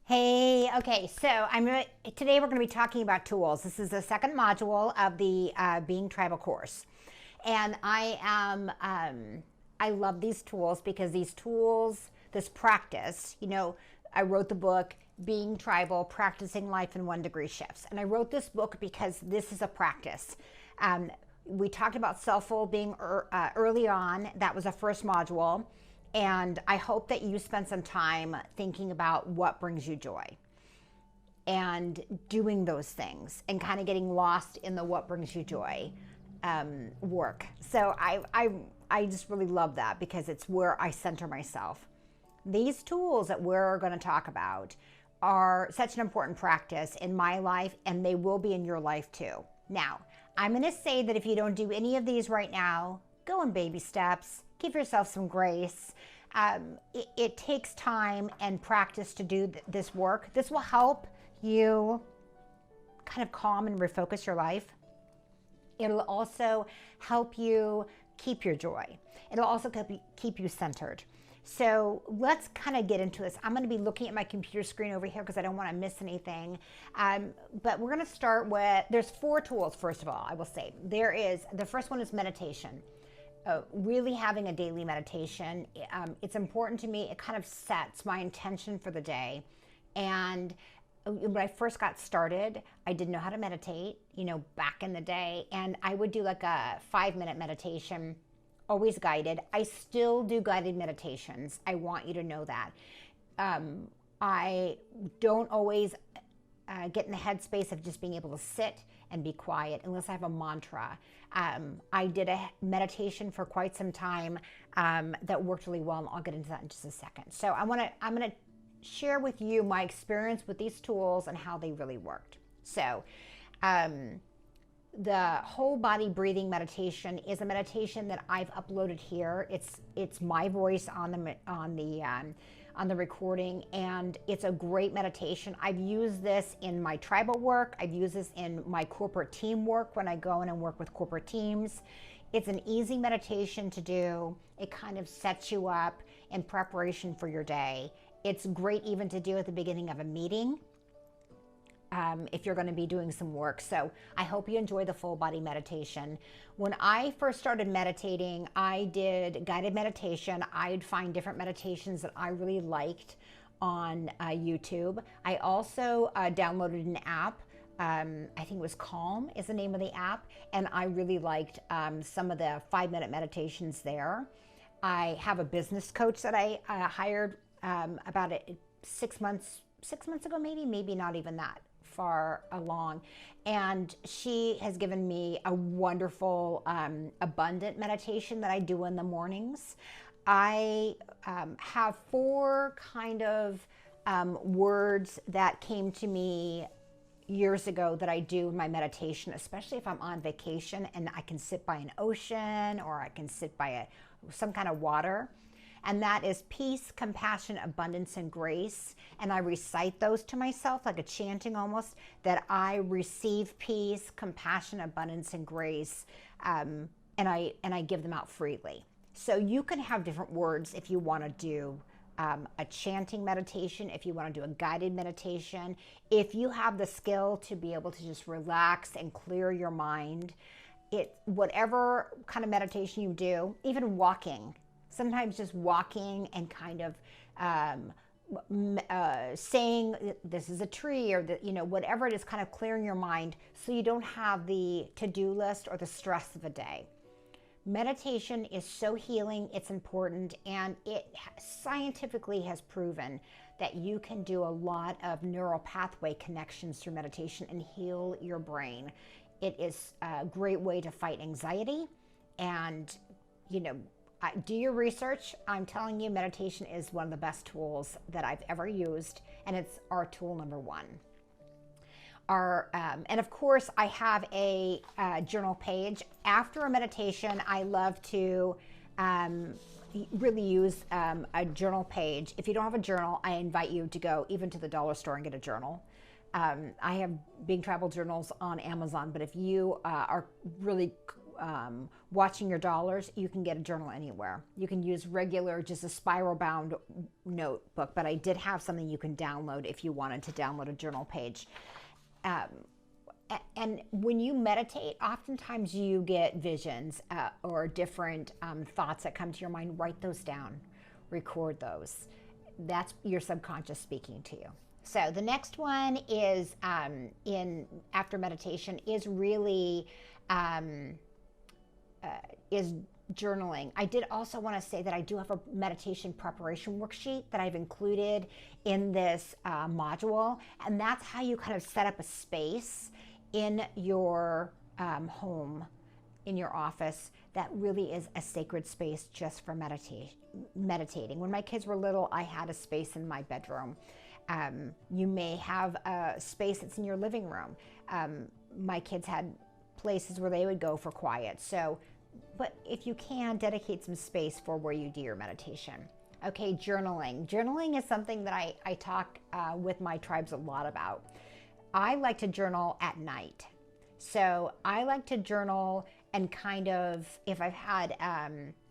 Hey, okay, so today we're going to be talking about tools. This is the second module of the Being Tribal course, and I love these tools because these tools, this practice, I wrote the book Being Tribal: Practicing Life in 1 Degree Shifts, and I wrote this book because this is a practice. We talked about self-well-being early on. That was the first module. And I hope that you spend some time thinking about what brings you joy and doing those things and kind of getting lost in the what brings you joy work. So I just really love that because it's where I center myself. These tools that we're going to talk about are such an important practice in my life, and they will be in your life too. Now, I'm going to say that if you don't do any of these right now, go in baby steps. Give yourself some grace. It takes time and practice to do this work. This will help you kind of calm and refocus your life. It'll also help you keep your joy. It'll also keep you centered. So let's kind of get into this. I'm going to be looking at my computer screen over here because I don't want to miss anything. But we're going to start with, there's 4 tools, first of all, I will say. The first one is meditation. Really having a daily meditation. It's important to me. It kind of sets my intention for the day. And when I first got started, I didn't know how to meditate, back in the day. And I would do like a 5-minute meditation, always guided. I still do guided meditations. I want you to know that. I don't always get in the headspace of just being able to sit and be quiet unless I have a mantra. I did a meditation for quite some time that worked really well, and I'll get into that in just a second. So I'm gonna share with you my experience with these tools and how they really worked. So the whole body breathing meditation is a meditation that I've uploaded here. It's my voice on the recording, and it's a great meditation. I've used this in my tribal work. I've used this in my corporate team work when I go in and work with corporate teams. It's an easy meditation to do. It kind of sets you up in preparation for your day. It's great even to do at the beginning of a meeting if you're going to be doing some work. So I hope you enjoy the full body meditation. When I first started meditating, I did guided meditation. I'd find different meditations that I really liked on YouTube. I also downloaded an app. I think it was Calm is the name of the app. And I really liked some of the 5-minute meditations there. I have a business coach that I hired about 6 months ago, maybe not even that far along, and she has given me a wonderful abundant meditation that I do in the mornings. I have 4 kind of words that came to me years ago that I do in my meditation, especially if I'm on vacation and I can sit by an ocean or I can sit by some kind of water. And that is peace, compassion, abundance, and grace. And I recite those to myself like a chanting almost, that I receive peace, compassion, abundance, and grace. And I give them out freely. So you can have different words if you want to do a chanting meditation, if you want to do a guided meditation, if you have the skill to be able to just relax and clear your mind. Whatever kind of meditation you do, even walking. Sometimes just walking and kind of saying this is a tree, or whatever it is, kind of clearing your mind so you don't have the to-do list or the stress of a day. Meditation is so healing, it's important, and it scientifically has proven that you can do a lot of neural pathway connections through meditation and heal your brain. It is a great way to fight anxiety, and do your research. I'm telling you, meditation is one of the best tools that I've ever used, and it's our tool number 1. And of course, I have a journal page. After a meditation, I love to really use a journal page. If you don't have a journal, I invite you to go even to the dollar store and get a journal. I have Being Tribal journals on Amazon, but if you are really watching your dollars, you can get a journal anywhere. You can use regular, just a spiral bound notebook, but I did have something you can download if you wanted to download a journal page. And when you meditate, oftentimes you get visions or different thoughts that come to your mind. Write those down, record those. That's your subconscious speaking to you. So the next one is after meditation is really is journaling. I did also want to say that I do have a meditation preparation worksheet that I've included in this module, and that's how you kind of set up a space in your home, in your office, that really is a sacred space just for meditating. When my kids were little, I had a space in my bedroom. You may have a space that's in your living room. My kids had places where they would go for quiet. So, but if you can, dedicate some space for where you do your meditation. Okay, journaling. Journaling is something that I talk with my tribes a lot about. I like to journal at night. So I like to journal and kind of, if I've had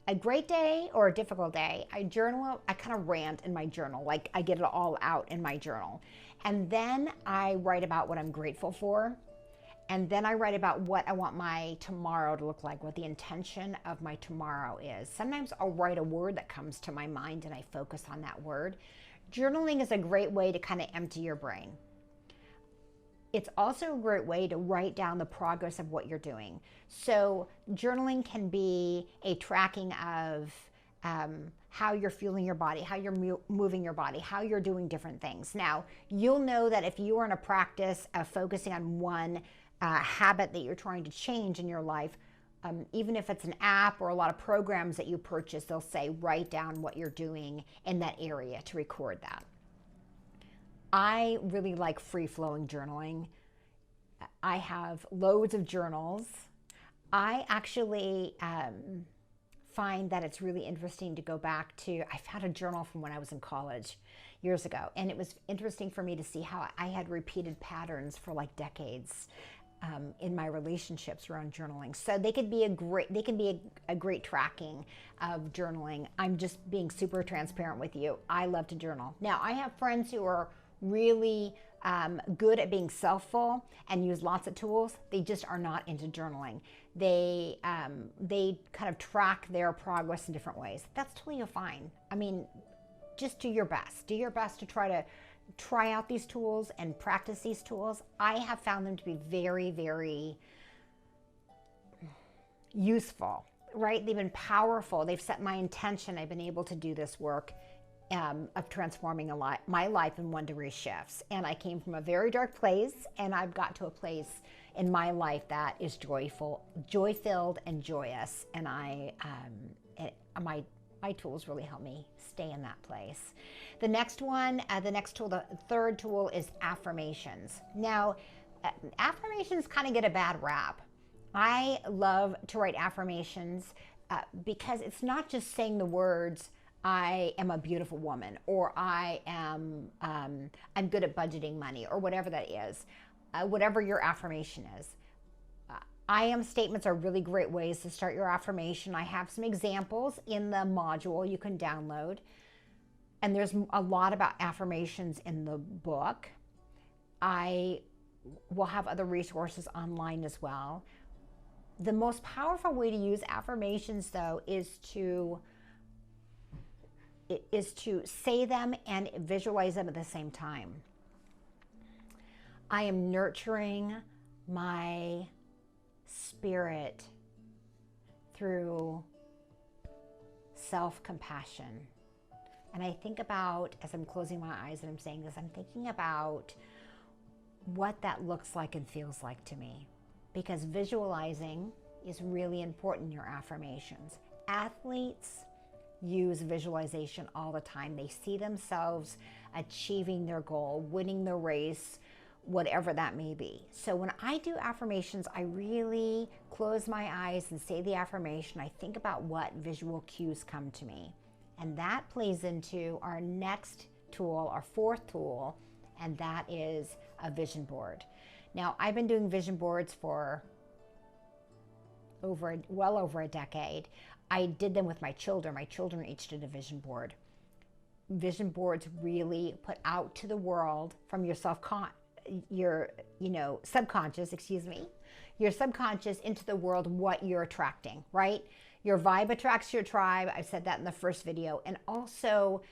a great day or a difficult day, I journal, I kind of rant in my journal, like I get it all out in my journal. And then I write about what I'm grateful for. And then I write about what I want my tomorrow to look like, what the intention of my tomorrow is. Sometimes I'll write a word that comes to my mind and I focus on that word. Journaling is a great way to kind of empty your brain. It's also a great way to write down the progress of what you're doing. So journaling can be a tracking of how you're feeling your body, how you're moving your body, how you're doing different things. Now, you'll know that if you are in a practice of focusing on one habit that you're trying to change in your life, even if it's an app or a lot of programs that you purchase, they'll say write down what you're doing in that area to record that. I really like free-flowing journaling. I have loads of journals. I actually find that it's really interesting to go back to, I found a journal from when I was in college years ago, and it was interesting for me to see how I had repeated patterns for like decades in my relationships around journaling. So they can be a great tracking of journaling. I'm just being super transparent with you. I love to journal. Now, I have friends who are really good at being self-full and use lots of tools. They just are not into journaling. They kind of track their progress in different ways. That's totally fine. I mean, just do your best. Do your best to try out these tools and practice these tools. I have found them to be very, very useful, right? They've been powerful. They've set my intention. I've been able to do this work of transforming my life in 1 degree shifts. And I came from a very dark place, and I've got to a place in my life that is joy-filled and joyous. And my tools really help me stay in that place. The next one, the third tool is affirmations. Now, affirmations kind of get a bad rap. I love to write affirmations because it's not just saying the words, I am a beautiful woman, or I'm good at budgeting money, or whatever that is, whatever your affirmation is. I am statements are really great ways to start your affirmation. I have some examples in the module you can download, and there's a lot about affirmations in the book. I will have other resources online as well. The most powerful way to use affirmations, though, is to say them and visualize them at the same time. I am nurturing my spirit through self-compassion. And I think about, as I'm closing my eyes and I'm saying this, I'm thinking about what that looks like and feels like to me. Because visualizing is really important in your affirmations. Athletes use visualization all the time. They see themselves achieving their goal, winning the race, whatever that may be. So when I do affirmations, I really close my eyes and say the affirmation. I think about what visual cues come to me. And that plays into our next tool, our fourth tool, and that is a vision board. Now, I've been doing vision boards for well over a decade. I did them with my children. My children each did a vision board. Vision boards really put out to the world from your subconscious, your subconscious into the world what you're attracting, right? Your vibe attracts your tribe. I said that in the first video. And also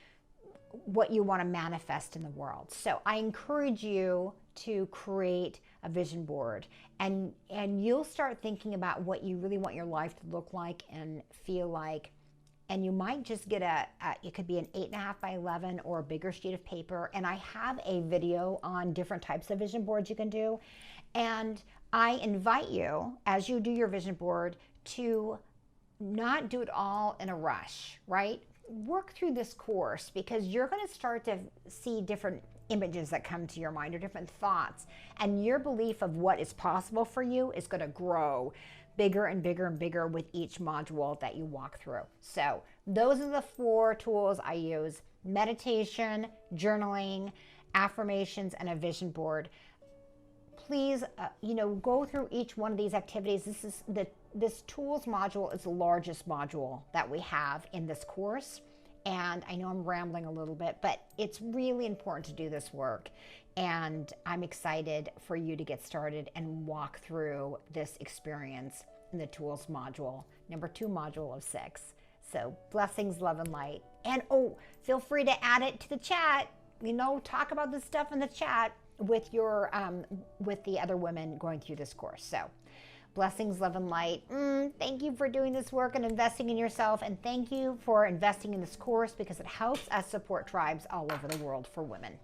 what you want to manifest in the world. So I encourage you to create a vision board, and you'll start thinking about what you really want your life to look like and feel like. And you might just get it could be an 8.5 by 11 or a bigger sheet of paper. And I have a video on different types of vision boards you can do. And I invite you, as you do your vision board, to not do it all in a rush, right? Work through this course, because you're going to start to see different images that come to your mind, or different thoughts. And your belief of what is possible for you is going to grow bigger and bigger and bigger with each module that you walk through. So those are the 4 tools I use: meditation, journaling, affirmations, and a vision board. Please, go through each one of these activities. This tools module is the largest module that we have in this course. And I know I'm rambling a little bit, but it's really important to do this work. And I'm excited for you to get started and walk through this experience in the tools module, number 2 module of 6. So blessings, love, and light. And feel free to add it to the chat. Talk about this stuff in the chat with the other women going through this course. So blessings, love, and light. Thank you for doing this work and investing in yourself. And thank you for investing in this course, because it helps us support tribes all over the world for women.